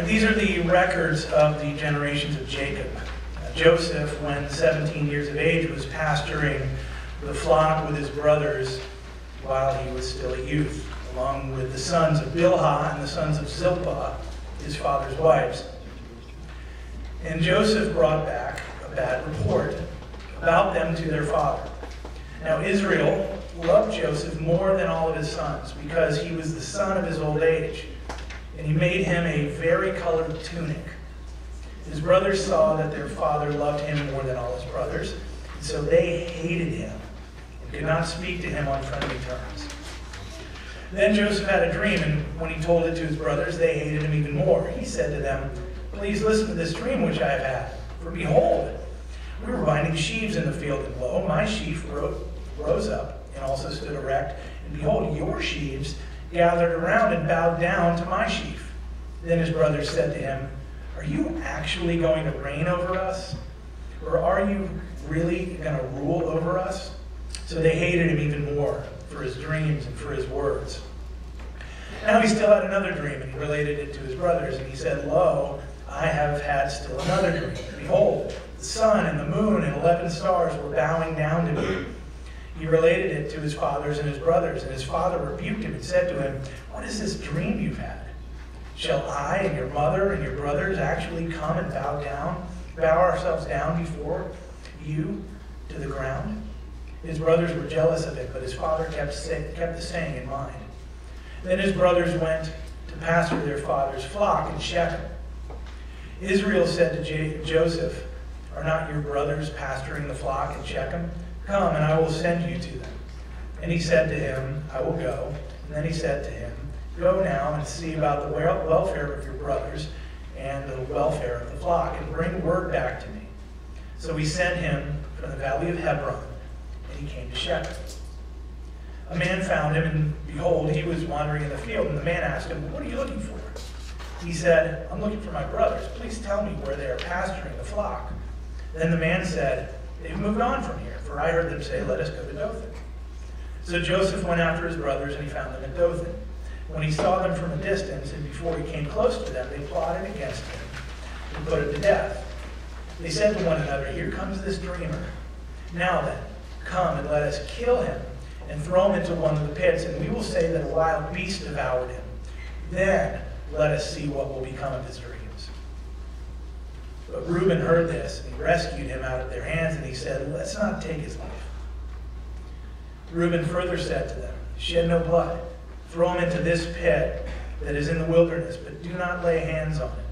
These are the records of the generations of Jacob. Joseph, when 17 years of age, was pasturing the flock with his brothers while he was still a youth, along with the sons of Bilhah and the sons of Zilpah, his father's wives. And Joseph brought back a bad report about them to their father. Now Israel loved Joseph more than all of his sons because he was the son of his old age, and he made him a vari-colored tunic. His brothers saw that their father loved him more than all his brothers, and so they hated him and could not speak to him on friendly terms. Then Joseph had a dream, and when he told it to his brothers, they hated him even more. He said to them, "Please listen to this dream which I have had. For behold, we were binding sheaves in the field, and lo, my sheaf rose up and also stood erect. And behold, your sheaves gathered around and bowed down to my sheaf." Then his brothers said to him, "Are you actually going to reign over us? Or are you really going to rule over us?" So they hated him even more for his dreams and for his words. Now he still had another dream, and he related it to his brothers. And he said, "Lo, I have had still another dream. Behold, the sun and the moon and 11 stars were bowing down to me." He related it to his fathers and his brothers, and his father rebuked him and said to him, "What is this dream you've had? Shall I and your mother and your brothers actually come and bow ourselves down before you to the ground?" His brothers were jealous of him, but his father kept the saying in mind. Then his brothers went to pasture their father's flock in Shechem. Israel said to Joseph, "Are not your brothers pasturing the flock in Shechem? Come, and I will send you to them." And he said to him, "I will go." And then he said to him, "Go now and see about the welfare of your brothers and the welfare of the flock, and bring word back to me." So he sent him from the valley of Hebron, and he came to Shechem. A man found him, and behold, he was wandering in the field. And the man asked him, "What are you looking for?" He said, "I'm looking for my brothers. Please tell me where they are pasturing the flock." Then the man said, "They've moved on from here, for I heard them say, 'Let us go to Dothan.'" So Joseph went after his brothers, and he found them at Dothan. When he saw them from a distance, and before he came close to them, they plotted against him and put him to death. They said to one another, "Here comes this dreamer. Now then, come and let us kill him and throw him into one of the pits, and we will say that a wild beast devoured him. Then let us see what will become of his dreams." But Reuben heard this, and he rescued him out of their hands, and he said, "Let's not take his life." Reuben further said to them, "Shed no blood. Throw him into this pit that is in the wilderness, but do not lay hands on him,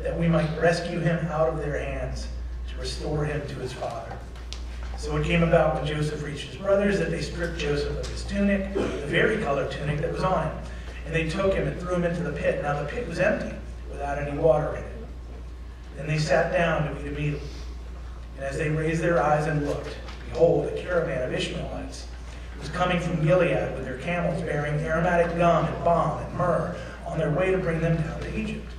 that we might rescue him out of their hands to restore him to his father." So it came about when Joseph reached his brothers that they stripped Joseph of his tunic, the vari-colored tunic that was on him, and they took him and threw him into the pit. Now the pit was empty, without any water in it. Then they sat down to eat a meal. And as they raised their eyes and looked, behold, a caravan of Ishmaelites was coming from Gilead with their camels bearing aromatic gum and balm and myrrh on their way to bring them down to Egypt.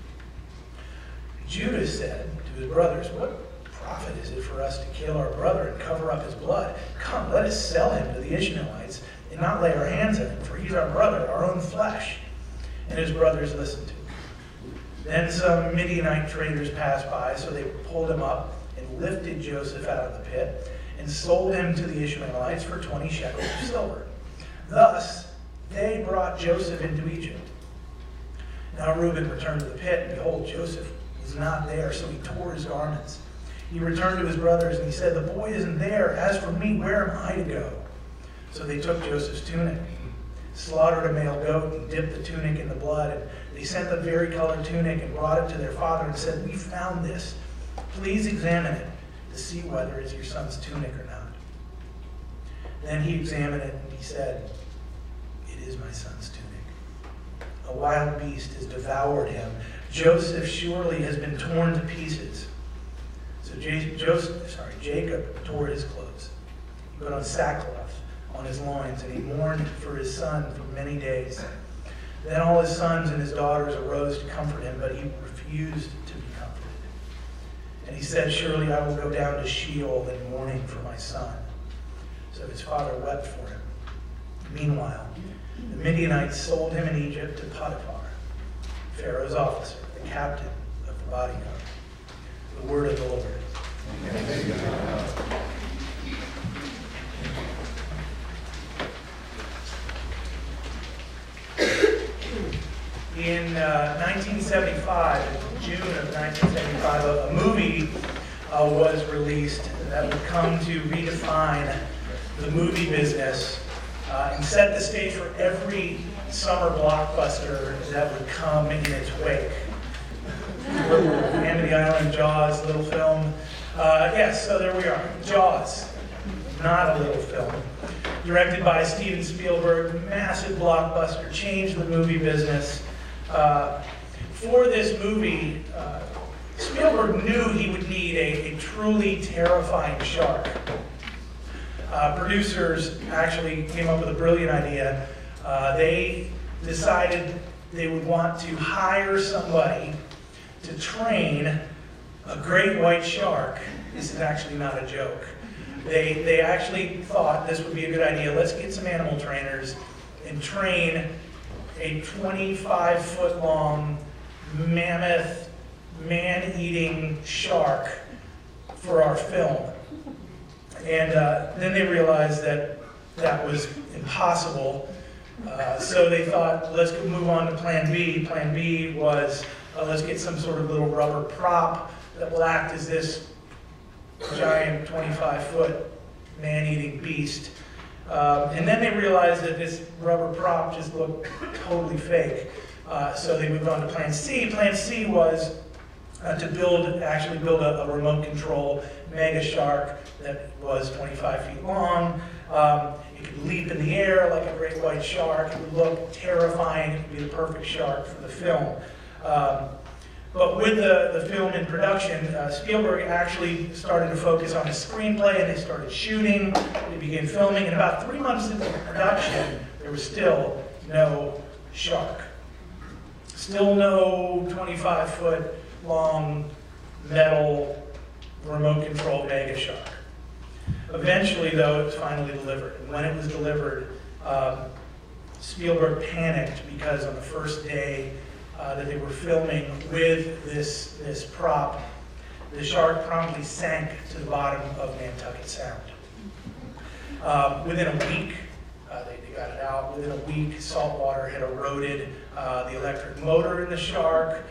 Judah said to his brothers, "What profit is it for us to kill our brother and cover up his blood? Come, let us sell him to the Ishmaelites and not lay our hands on him, for he's our brother, our own flesh." And his brothers listened to him. Then some Midianite traders passed by, so they pulled him up and lifted Joseph out of the pit and sold him to the Ishmaelites for 20 shekels of silver. Thus they brought Joseph into Egypt. Now Reuben returned to the pit, and behold, Joseph was not there, so he tore his garments. He returned to his brothers, and he said, "The boy isn't there. As for me, where am I to go?" So they took Joseph's tunic, slaughtered a male goat, and dipped the tunic in the blood. And they sent the vari-colored tunic and brought it to their father and said, "We found this. Please examine it to see whether it's your son's tunic or not." Then he examined it, and he said, "It is my son's tunic. A wild beast has devoured him. Joseph surely has been torn to pieces." So Jacob tore his clothes. He put on sackcloth on his loins, and he mourned for his son for many days. Then all his sons and his daughters arose to comfort him, but he refused to be comforted. And he said, "Surely I will go down to Sheol in mourning for my son." So his father wept for him. Meanwhile, the Midianites sold him in Egypt to Potiphar, Pharaoh's officer. the captain of the bodyguard. The word of the Lord. In 1975, in June of 1975, a movie was released that would come to redefine the movie business and set the stage for every summer blockbuster that would come in its wake. Hand of the Island, Jaws, little film. Yes, so there we are. Jaws, not a little film. Directed by Steven Spielberg, massive blockbuster, changed the movie business. For this movie, Spielberg knew he would need a truly terrifying shark. Producers actually came up with a brilliant idea. They decided they would want to hire somebody to train a great white shark. This is actually not a joke. They actually thought this would be a good idea. Let's get some animal trainers and train a 25-foot-long mammoth, man-eating shark for our film. And then they realized that that was impossible. So they thought, let's move on to Plan B. Plan B was, let's get some sort of little rubber prop that will act as this giant 25-foot man-eating beast. And then they realized that this rubber prop just looked totally fake. So they moved on to Plan C. Plan C was to actually build a remote control mega shark that was 25 feet long. It could leap in the air like a great white shark. It would look terrifying. It would be the perfect shark for the film. But with the film in production, Spielberg actually started to focus on the screenplay, and they started shooting. They began filming, and about 3 months into production, there was still no shark. Still no 25-foot long metal remote control mega shark. Eventually, though, it was finally delivered. And when it was delivered, Spielberg panicked because on the first day that they were filming with this prop, the shark promptly sank to the bottom of Nantucket Sound. Within a week, they got it out. Within a week, salt water had eroded the electric motor in the shark.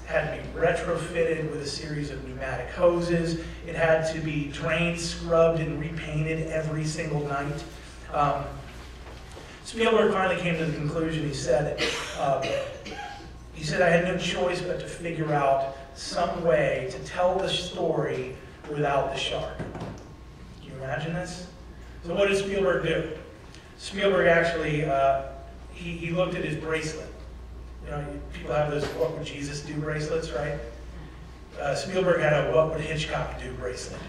Had to be retrofitted with a series of pneumatic hoses. It had to be drained, scrubbed, and repainted every single night. Spielberg finally came to the conclusion. He said, I had no choice but to figure out some way to tell the story without the shark. Can you imagine this? So what did Spielberg do? Spielberg actually, he looked at his bracelet. You know, people have those "What would Jesus do" bracelets, right? Spielberg had a "What would Hitchcock do" bracelet.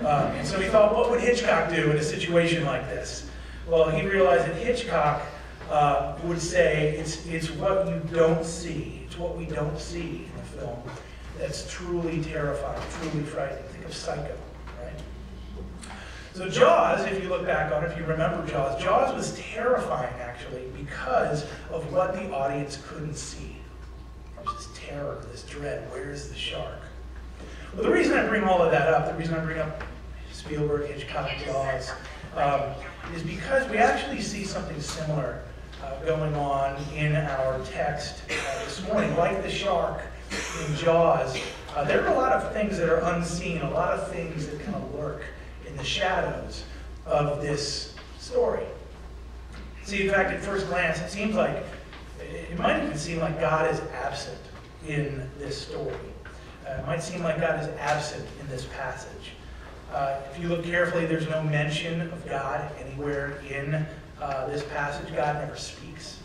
And so he thought, what would Hitchcock do in a situation like this? Well, he realized that Hitchcock would say, it's what you don't see. It's what we don't see in the film that's truly terrifying, truly frightening. Think of Psycho, right? So Jaws, if you look back on it, if you remember Jaws was terrifying, actually, because of what the audience couldn't see. There's this terror, this dread. Where's the shark? Well, the reason I bring all of that up, the reason I bring up Spielberg, Hitchcock, Jaws, is because we actually see something similar going on in our text this morning. Like the shark in Jaws, there are a lot of things that are unseen, a lot of things that kind of lurk in the shadows of this story. See, in fact, at first glance, it might even seem like God is absent in this story. It might seem like God is absent in this passage. If you look carefully, there's no mention of God anywhere in this passage. God never speaks.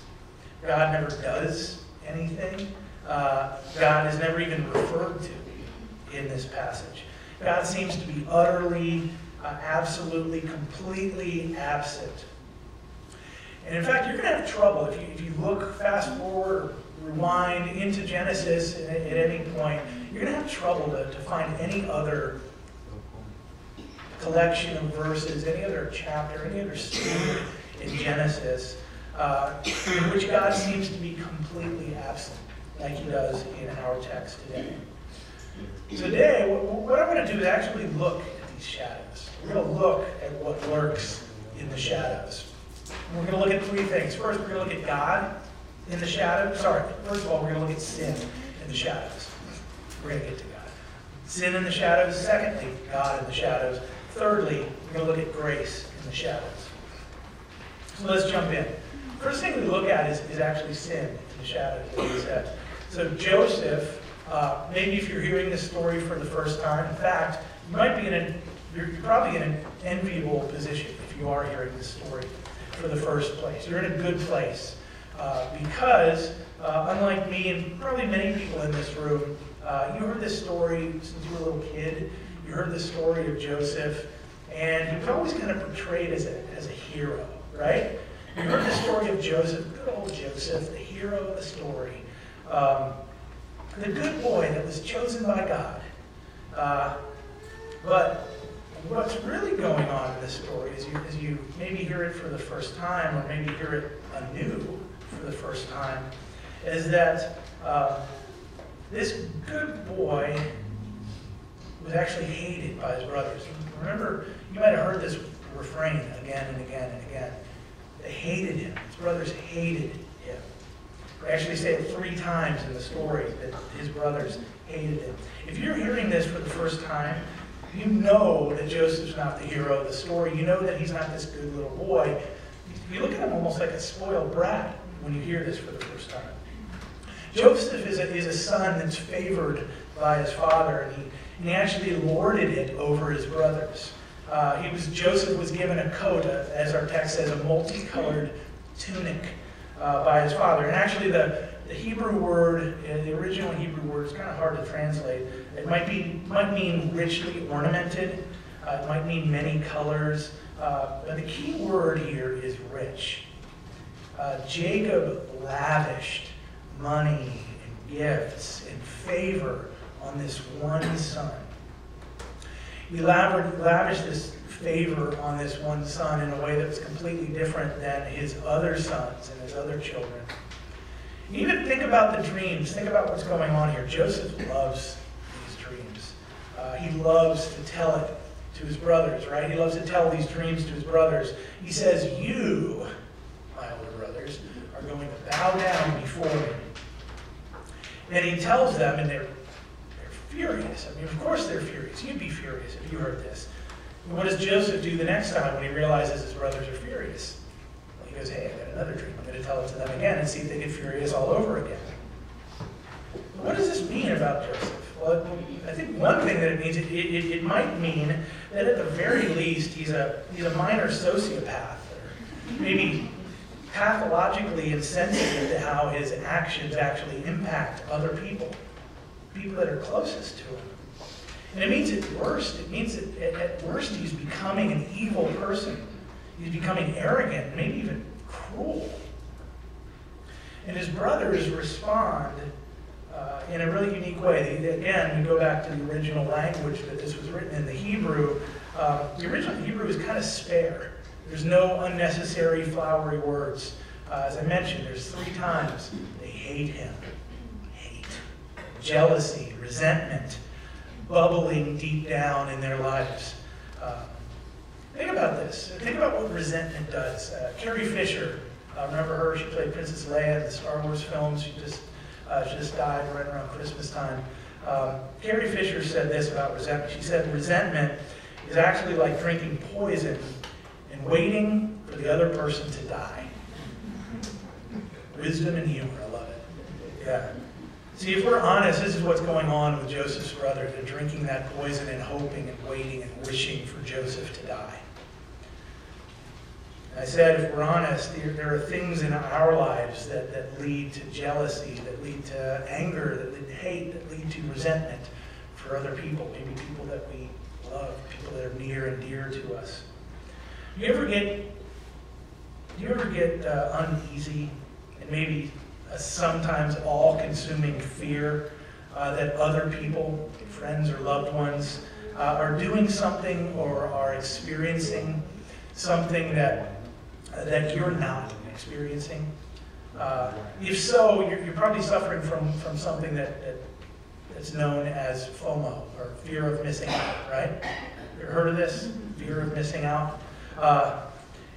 God never does anything. God is never even referred to in this passage. God seems to be utterly, absolutely, completely absent. And in fact, you're going to have trouble if you look fast forward, rewind into Genesis at any point. You're going to have trouble to find any other collection of verses, any other chapter, any other story in Genesis in which God seems to be completely absent. like he does in our text today. Today, what I'm going to do is actually look at these shadows. We're going to look at what lurks in the shadows. We're going to look at three things. First, we're going to look at God in the shadows. First of all, we're going to look at sin in the shadows. We're going to get to God. Sin in the shadows. Secondly, God in the shadows. Thirdly, we're going to look at grace in the shadows. So let's jump in. First thing we look at is actually sin in the shadows, as we said. So Joseph, maybe if you're hearing this story for the first time, in fact, you're probably in an enviable position if you are hearing this story for the first place. You're in a good place because, unlike me and probably many people in this room, you heard this story since you were a little kid. You heard the story of Joseph, and he was always kind of portrayed as a hero, right? You heard the story of Joseph, good old Joseph, the hero of the story. The good boy that was chosen by God. But what's really going on in this story, as you maybe hear it for the first time, or maybe hear it anew for the first time, is that this good boy was actually hated by his brothers. Remember, you might have heard this refrain again and again and again. They hated him. His brothers hated him. We actually say it 3 times in the story that his brothers hated him. If you're hearing this for the first time, you know that Joseph's not the hero of the story. You know that he's not this good little boy. You look at him almost like a spoiled brat when you hear this for the first time. Joseph is a son that's favored by his father, and he actually lorded it over his brothers. Joseph was given a coat, as our text says, a multicolored tunic by his father. And actually the Hebrew word, the original Hebrew word, is kind of hard to translate. It might mean richly ornamented. It might mean many colors. But the key word here is rich. Jacob lavished money and gifts and favor on this one son. He lavished this favor on this one son in a way that was completely different than his other sons and his other children. Even think about the dreams. Think about what's going on here. Joseph loves these dreams. He loves to tell it to his brothers, right? He loves to tell these dreams to his brothers. He says, "You, my older brothers, are going to bow down before me." And he tells them, and they're furious. I mean, of course they're furious. You'd be furious if you heard this. What does Joseph do the next time when he realizes his brothers are furious? Well, he goes, "Hey, I got another dream. I'm going to tell it to them again and see if they get furious all over again." What does this mean about Joseph? Well, I think one thing that it means, it might mean that at the very least he's a minor sociopath, or maybe pathologically insensitive to how his actions actually impact other people that are closest to him. And it means at worst he's becoming an evil person. He's becoming arrogant, maybe even cruel. And his brothers respond in a really unique way. Again, we go back to the original language that this was written in, the Hebrew. The original Hebrew is kind of spare. There's no unnecessary flowery words. As I mentioned, there's 3 times they hate him. Hate. Jealousy, resentment, bubbling deep down in their lives. Think about this. Think about what resentment does. Carrie Fisher, remember her? She played Princess Leia in the Star Wars films. She just died right around Christmas time. Carrie Fisher said this about resentment. She said, "Resentment is actually like drinking poison and waiting for the other person to die." Wisdom and humor, I love it. Yeah. See, if we're honest, this is what's going on with Joseph's brothers. They're drinking that poison and hoping and waiting and wishing for Joseph to die. And I said, if we're honest, there are things in our lives that lead to jealousy, that lead to anger, that lead to hate, that lead to resentment for other people, maybe people that we love, people that are near and dear to us. Do you ever get uneasy and maybe a sometimes all-consuming fear that other people, friends or loved ones, are doing something or are experiencing something that you're not experiencing? If so, you're probably suffering from something that's known as FOMO, or fear of missing out, right? You ever heard of this? Fear of missing out?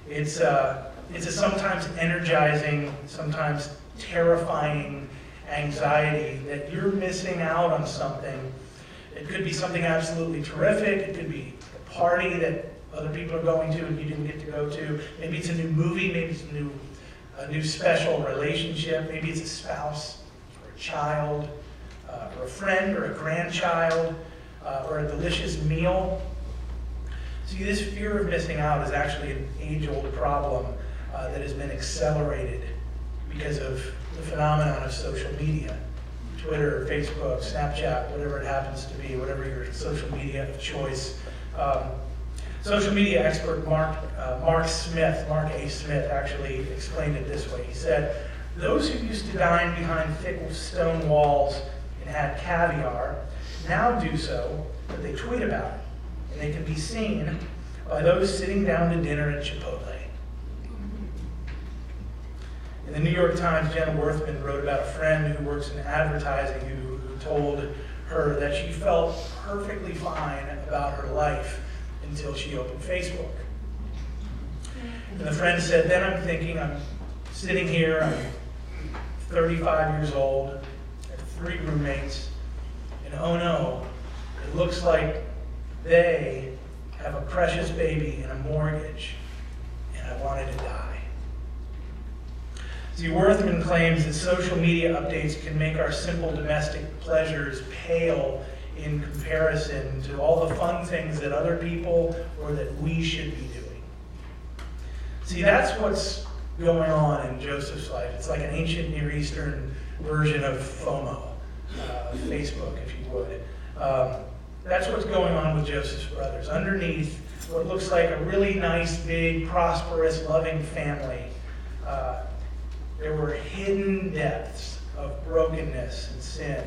It's a sometimes energizing, sometimes terrifying anxiety that you're missing out on something. It could be something absolutely terrific. It could be a party that other people are going to and you didn't get to go to. Maybe it's a new movie. Maybe it's a new special relationship. Maybe it's a spouse or a child or a friend or a grandchild or a delicious meal. See, this fear of missing out is actually an age-old problem that has been accelerated because of the phenomenon of social media. Twitter, Facebook, Snapchat, whatever it happens to be, whatever your social media of choice. Social media expert Mark A. Smith actually explained it this way. He said, "Those who used to dine behind thick stone walls and had caviar now do so, but they tweet about it. And they can be seen by those sitting down to dinner at Chipotle." In the New York Times, Jenna Worthman wrote about a friend who works in advertising who told her that she felt perfectly fine about her life until she opened Facebook. And the friend said, "Then I'm thinking, I'm sitting here, I'm 35 years old, I have 3 roommates, and oh no, it looks like they have a precious baby and a mortgage, and I wanted to die." See, Worthman claims that social media updates can make our simple domestic pleasures pale in comparison to all the fun things that other people or that we should be doing. See, that's what's going on in Joseph's life. It's like an ancient Near Eastern version of FOMO, Facebook, if you would. That's what's going on with Joseph's brothers. Underneath what looks like a really nice, big, prosperous, loving family, there were hidden depths of brokenness and sin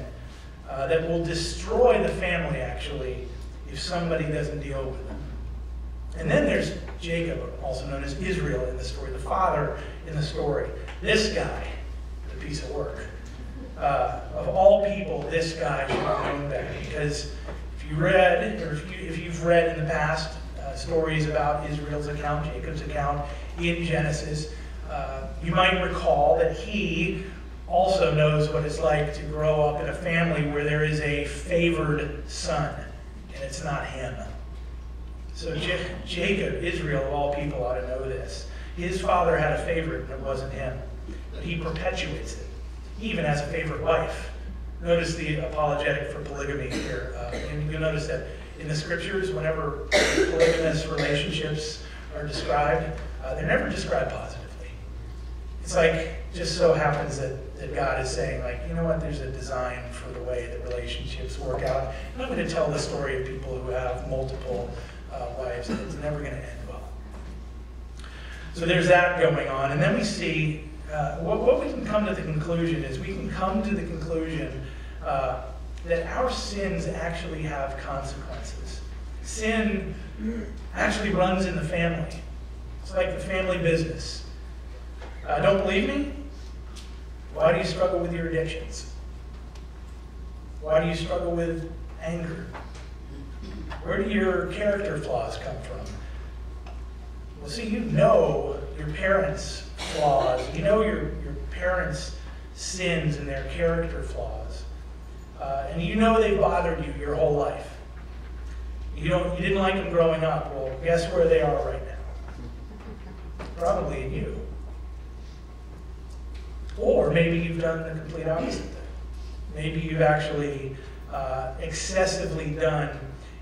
that will destroy the family, actually, if somebody doesn't deal with them. And then there's Jacob, also known as Israel in the story, the father in the story. This guy, the piece of work. Of all people, this guy should have known better, because if you've read in the past stories about Israel's account, Jacob's account in Genesis, you might recall that he also knows what it's like to grow up in a family where there is a favored son, and it's not him. So Jacob, Israel of all people, ought to know this. His father had a favorite, and it wasn't him. But he perpetuates it. He even has a favorite wife. Notice the apologetic for polygamy here. And you'll notice that in the scriptures, whenever polygamous relationships are described, they're never described positively. It's like, just so happens that God is saying, like, you know what, there's a design for the way that relationships work out. And I'm going to tell the story of people who have multiple wives, and it's never going to end well. So there's that going on. And then we see, what we can come to the conclusion is, we can come to the conclusion that our sins actually have consequences. Sin actually runs in the family. It's like the family business. Don't believe me? Why do you struggle with your addictions? Why do you struggle with anger? Where do your character flaws come from? Well, see, you know your parents' flaws. You know your parents' sins and their character flaws. And you know they bothered you your whole life. You didn't like them growing up. Well, guess where they are right now? Probably in you. Or maybe you've done the complete opposite thing. Maybe you've actually excessively done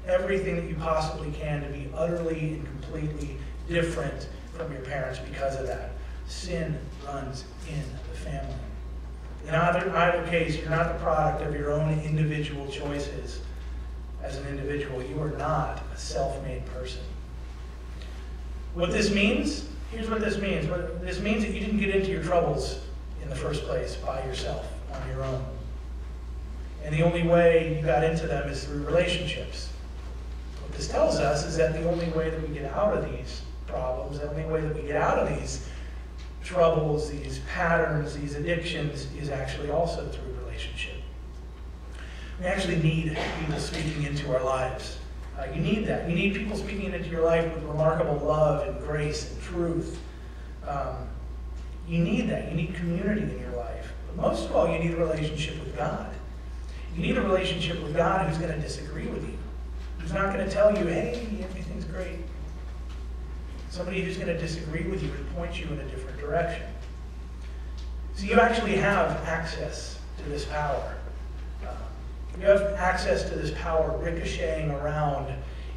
everything that you possibly can to be utterly and completely different from your parents because of that. Sin runs in the family. In either case, you're not the product of your own individual choices as an individual. You are not a self-made person. What this means, here's what this means. This means that you didn't get into your troubles in the first place by yourself, on your own. And the only way you got into them is through relationships. What this tells us is that the only way that we get out of these problems, the only way that we get out of these troubles, these patterns, these addictions is actually also through relationship. We actually need people speaking into our lives. You need that. You need people speaking into your life with remarkable love and grace and truth. You need that. You need community in your life. But most of all, you need a relationship with God. You need a relationship with God who's going to disagree with you. Who's not going to tell you, hey, everything's great. Somebody who's going to disagree with you and point you in a different direction. So you actually have access to this power. You have access to this power ricocheting around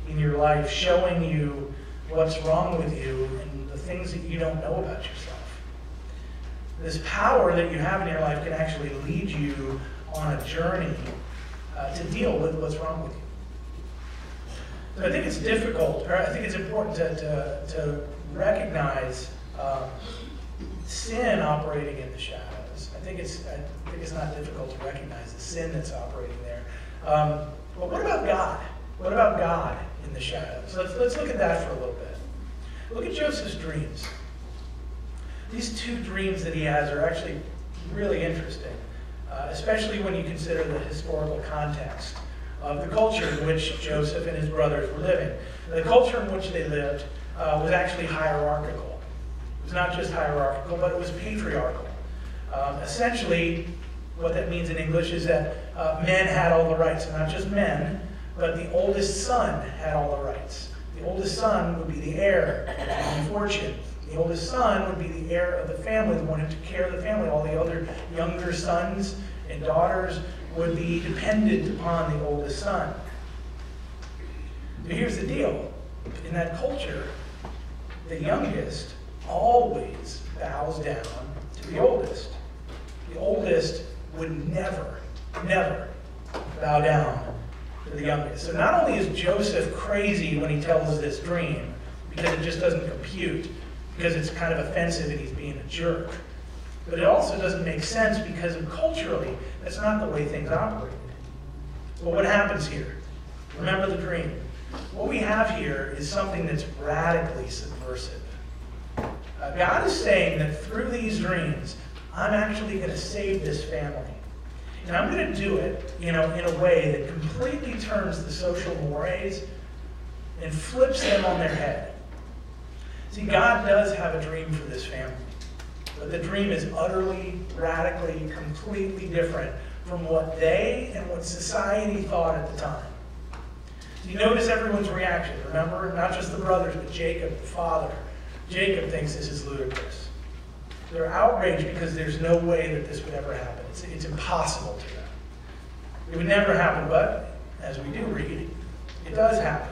in your life, showing you what's wrong with you and the things that you don't know about yourself. This power that you have in your life can actually lead you on a journey to deal with what's wrong with you. So I think it's difficult, or I think it's important to recognize sin operating in the shadows. I think it's not difficult to recognize the sin that's operating there. But what about God? What about God in the shadows? Let's look at that for a little bit. Look at Joseph's dreams. These two dreams that he has are actually really interesting, especially when you consider the historical context of the culture in which Joseph and his brothers were living. The culture in which they lived was actually hierarchical. It was not just hierarchical, but it was patriarchal. Essentially, what that means in English is that men had all the rights, and not just men, but the oldest son had all the rights. The oldest son would be the heir of fortune. The oldest son would be the heir of the family, the one who took care of the family. All the other younger sons and daughters would be dependent upon the oldest son. But here's the deal. In that culture, the youngest always bows down to the oldest. The oldest would never bow down to the youngest. So not only is Joseph crazy when he tells this dream, because it just doesn't compute, because it's kind of offensive and he's being a jerk, but it also doesn't make sense because culturally, that's not the way things operated. Well, what happens here? Remember the dream. What we have here is something that's radically subversive. God is saying that through these dreams, I'm actually going to save this family. And I'm going to do it, in a way that completely turns the social mores and flips them on their head. See, God does have a dream for this family. But the dream is utterly, radically, completely different from what they and what society thought at the time. So you notice everyone's reaction. Remember, not just the brothers, but Jacob, the father. Jacob thinks this is ludicrous. They're outraged because there's no way that this would ever happen. It's impossible to them. It would never happen, but as we do read, it does happen.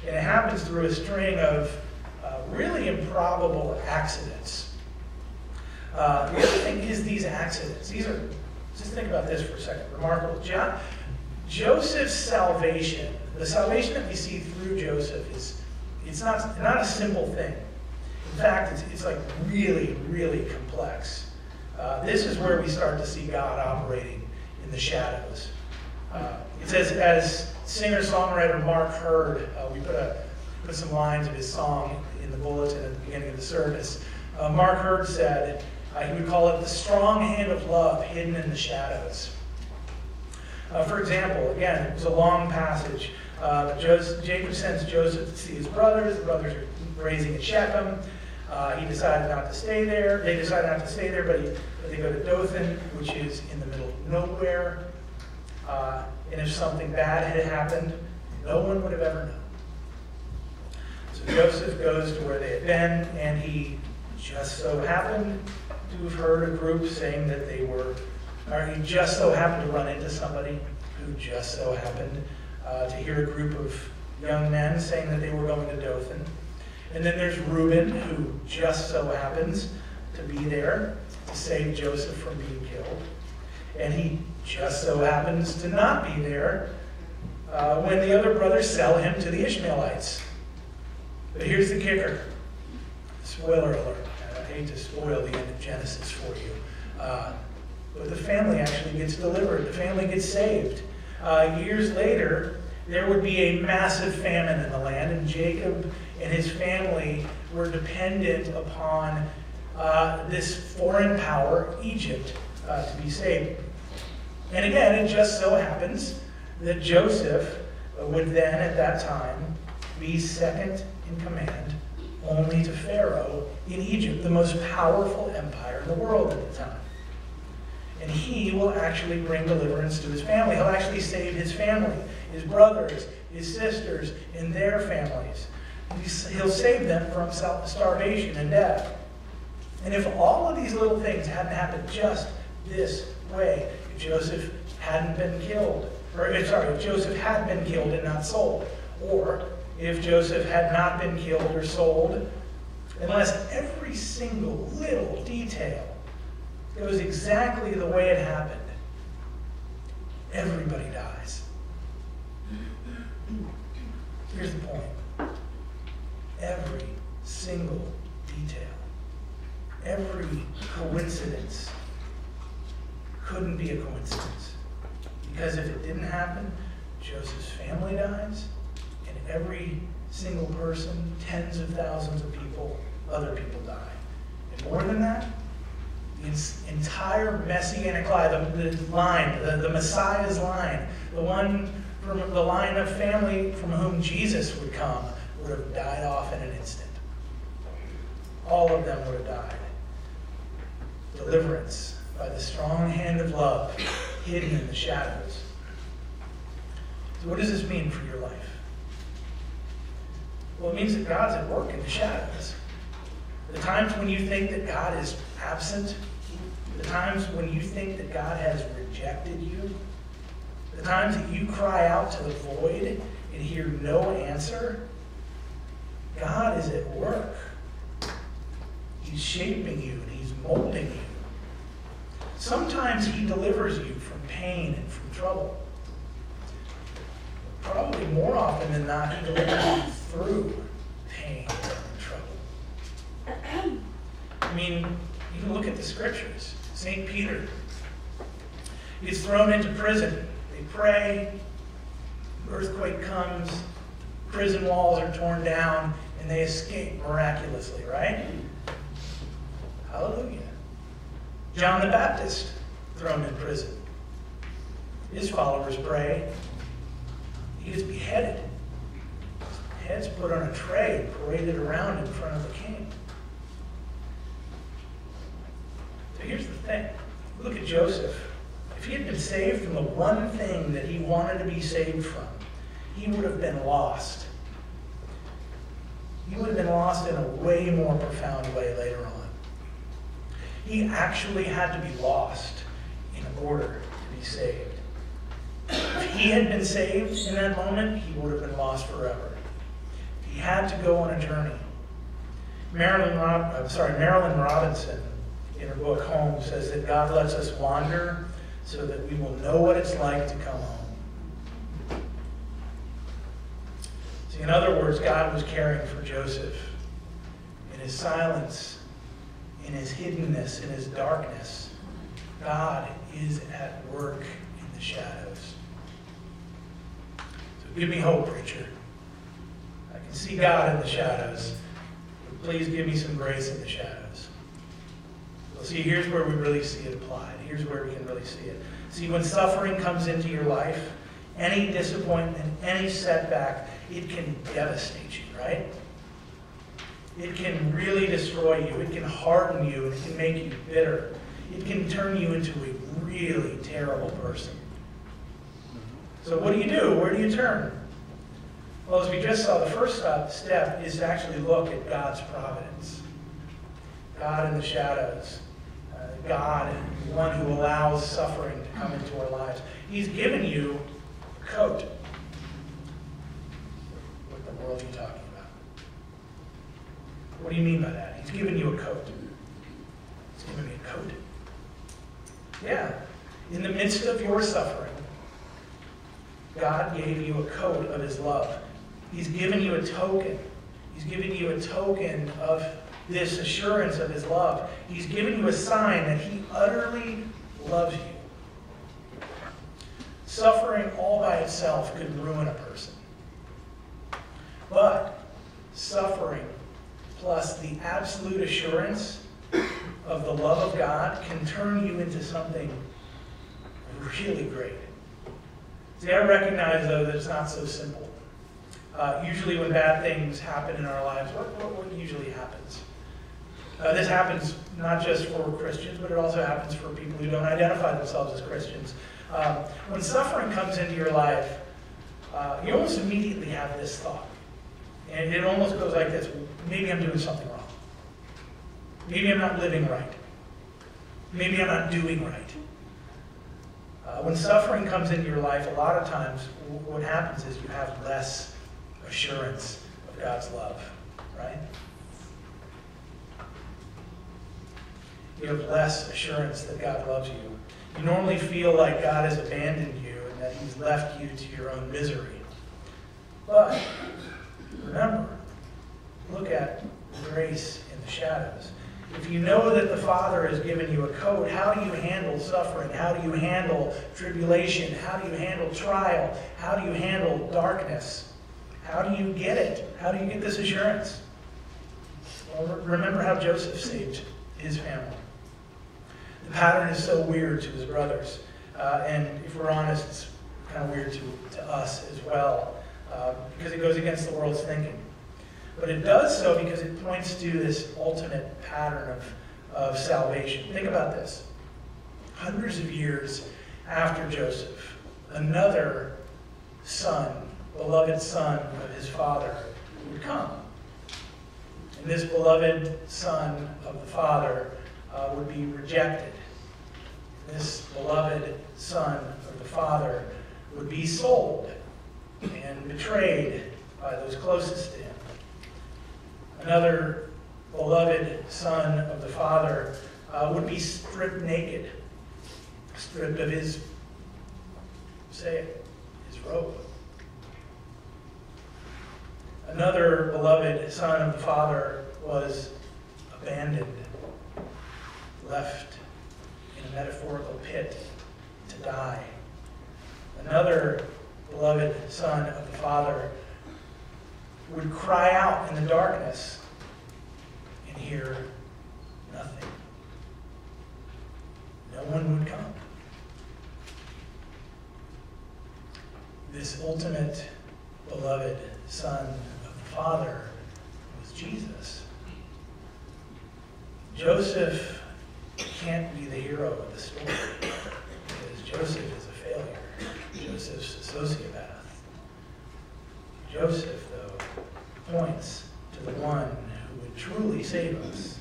And it happens through a string of really improbable accidents. The other thing is these accidents. Just think about this for a second. Remarkable. Joseph's salvation, the salvation that we see through Joseph it's not a simple thing. In fact, it's like really, really complex. This is where we start to see God operating in the shadows. It says, as singer-songwriter Mark Hurd, we put some lines of his song in the bulletin at the beginning of the service. Mark Hurd said, he would call it the strong hand of love hidden in the shadows. For example, again, it was a long passage. Jacob sends Joseph to see his brothers. The brothers are raising at Shechem. He decided not to stay there. They decided not to stay there, but they go to Dothan, which is in the middle of nowhere. And if something bad had happened, no one would have ever known. So Joseph goes to where they had been, and he just so happened to have heard a group saying that he just so happened to run into somebody who just so happened to hear a group of young men saying that they were going to Dothan. And then there's Reuben, who just so happens to be there to save Joseph from being killed. And he just so happens to not be there when the other brothers sell him to the Ishmaelites. But here's the kicker. Spoiler alert. I hate to spoil the end of Genesis for you. But the family actually gets delivered. The family gets saved. Years later, there would be a massive famine in the land, and Jacob and his family were dependent upon this foreign power, Egypt, to be saved. And again, it just so happens that Joseph would then, at that time, be second in command only to Pharaoh in Egypt, the most powerful empire in the world at the time. And he will actually bring deliverance to his family. He'll actually save his family, his brothers, his sisters, and their families. He'll save them from starvation and death. And if all of these little things hadn't happened just this way, if Joseph hadn't been killed, if Joseph had been killed and not sold, or if Joseph had not been killed or sold, unless every single little detail goes exactly the way it happened, everybody dies. Here's the point. Every single detail, every coincidence couldn't be a coincidence. Because if it didn't happen, Joseph's family dies, and every single person, tens of thousands of people, other people die. And more than that, the entire Messianic line, the Messiah's line, the one from the line of family from whom Jesus would come, would have died off in an instant. All of them would have died. Deliverance by the strong hand of love, hidden in the shadows. So what does this mean for your life? Well, it means that God's at work in the shadows. The times when you think that God is absent, the times when you think that God has rejected you, the times that you cry out to the void and hear no answer, God is at work. He's shaping you and he's molding you. Sometimes he delivers you from pain and from trouble. Probably more often than not, he delivers you through pain and trouble. I mean, you can look at the scriptures. St. Peter gets thrown into prison. They pray, earthquake comes, prison walls are torn down, and they escape miraculously, right? Hallelujah. John the Baptist, thrown in prison. His followers pray. He gets beheaded. His head's put on a tray and paraded around in front of the king. So here's the thing. Look at Joseph. If he had been saved from the one thing that he wanted to be saved from, he would have been lost. He would have been lost in a way more profound way later on. He actually had to be lost in order to be saved. If he had been saved in that moment, he would have been lost forever. He had to go on a journey. Marilyn Robinson, in her book Home, says that God lets us wander so that we will know what it's like to come home. See, in other words, God was caring for Joseph in his silence, in his hiddenness, in his darkness. God is at work in the shadows. So give me hope, preacher. I can see God in the shadows, but please give me some grace in the shadows. Well, see, here's where we really see it applied. Here's where we can really see it. See, when suffering comes into your life, any disappointment, any setback, it can devastate you, right? It can really destroy you. It can harden you. It can make you bitter. It can turn you into a really terrible person. So what do? Where do you turn? Well, as we just saw, the first step is to actually look at God's providence. God in the shadows. God, the one who allows suffering to come into our lives. He's given you a coat. What in the world are you talking about? What do you mean by that? He's given you a coat. He's given me a coat. Yeah. In the midst of your suffering, God gave you a coat of his love. He's given you a token. He's given you a token of this assurance of his love. He's given you a sign that he utterly loves you. Suffering all by itself could ruin a person. But suffering plus the absolute assurance of the love of God can turn you into something really great. See, I recognize, though, that it's not so simple. Usually when bad things happen in our lives, what usually happens? This happens not just for Christians, but it also happens for people who don't identify themselves as Christians. When suffering comes into your life, you almost immediately have this thought. And it almost goes like this: maybe I'm doing something wrong. Maybe I'm not living right. Maybe I'm not doing right. When suffering comes into your life, a lot of times what happens is you have less assurance of God's love, right? You have less assurance that God loves you. You normally feel like God has abandoned you and that he's left you to your own misery. But remember, look at grace in the shadows. If you know that the Father has given you a coat, how do you handle suffering? How do you handle tribulation? How do you handle trial? How do you handle darkness? How do you get it? How do you get this assurance? Well, remember how Joseph saved his family. The pattern is so weird to his brothers. And if we're honest, it's kind of weird to us as well, because it goes against the world's thinking. But it does so because it points to this ultimate pattern of salvation. Think about this. Hundreds of years after Joseph, another son, beloved son of his father, would come. And this beloved son of the father would be rejected. This beloved son of the father would be sold and betrayed by those closest to him. Another beloved son of the Father would be stripped naked, stripped of his robe. Another beloved son of the Father was abandoned, left in a metaphorical pit to die. Another beloved son of the Father would cry out in the darkness and hear nothing. No one would come. This ultimate beloved son of the Father was Jesus. Joseph can't be the hero of the story because Joseph is a failure. Joseph's a sociopath. Joseph, though, points to the one who would truly save us.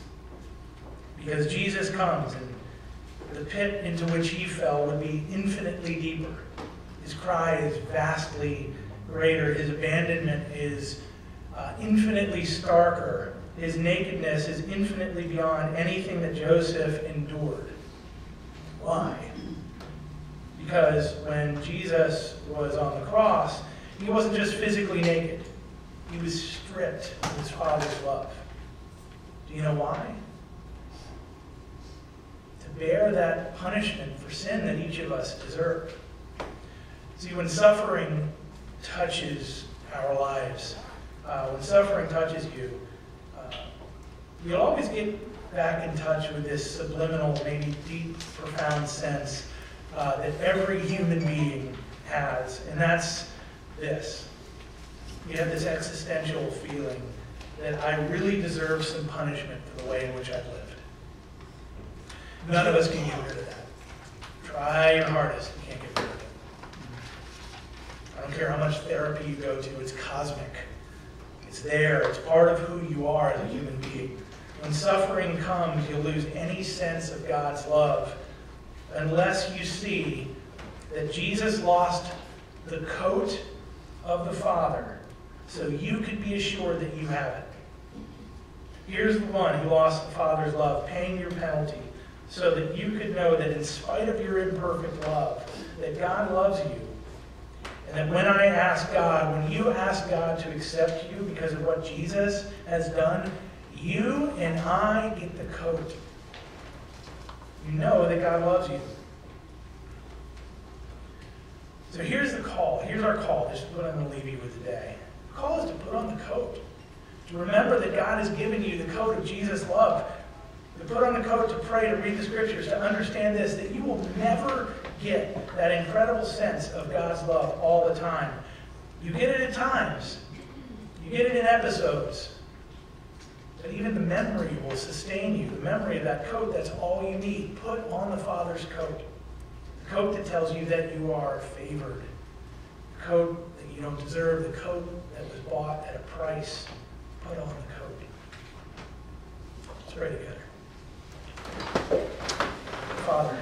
Because Jesus comes, and the pit into which he fell would be infinitely deeper. His cry is vastly greater. His abandonment is infinitely starker. His nakedness is infinitely beyond anything that Joseph endured. Why? Because when Jesus was on the cross, he wasn't just physically naked. He was stripped of his Father's love. Do you know why? To bear that punishment for sin that each of us deserve. See, when suffering touches our lives, when suffering touches you, you'll always get back in touch with this subliminal, maybe deep, profound sense that every human being has, and that's this. You have this existential feeling that I really deserve some punishment for the way in which I've lived. None of us can get rid of that. Try your hardest, you can't get rid of it. I don't care how much therapy you go to, it's cosmic. It's there, it's part of who you are as a human being. When suffering comes, you'll lose any sense of God's love unless you see that Jesus lost the coat of the Father so you could be assured that you have it. Here's the one who lost the Father's love, paying your penalty, so that you could know that in spite of your imperfect love, that God loves you. And that when I ask God, when you ask God to accept you because of what Jesus has done, you and I get the coat. You know that God loves you. So here's the call. Here's our call. This is what I'm going to leave you with today. The call is to put on the coat. To remember that God has given you the coat of Jesus' love. To put on the coat, to pray, to read the scriptures, to understand this, that you will never get that incredible sense of God's love all the time. You get it at times. You get it in episodes. But even the memory will sustain you. The memory of that coat, that's all you need. Put on the Father's coat. The coat that tells you that you are favored. The coat that you don't deserve. The coat that was bought at a price. Put on the coat. Let's pray together. Father,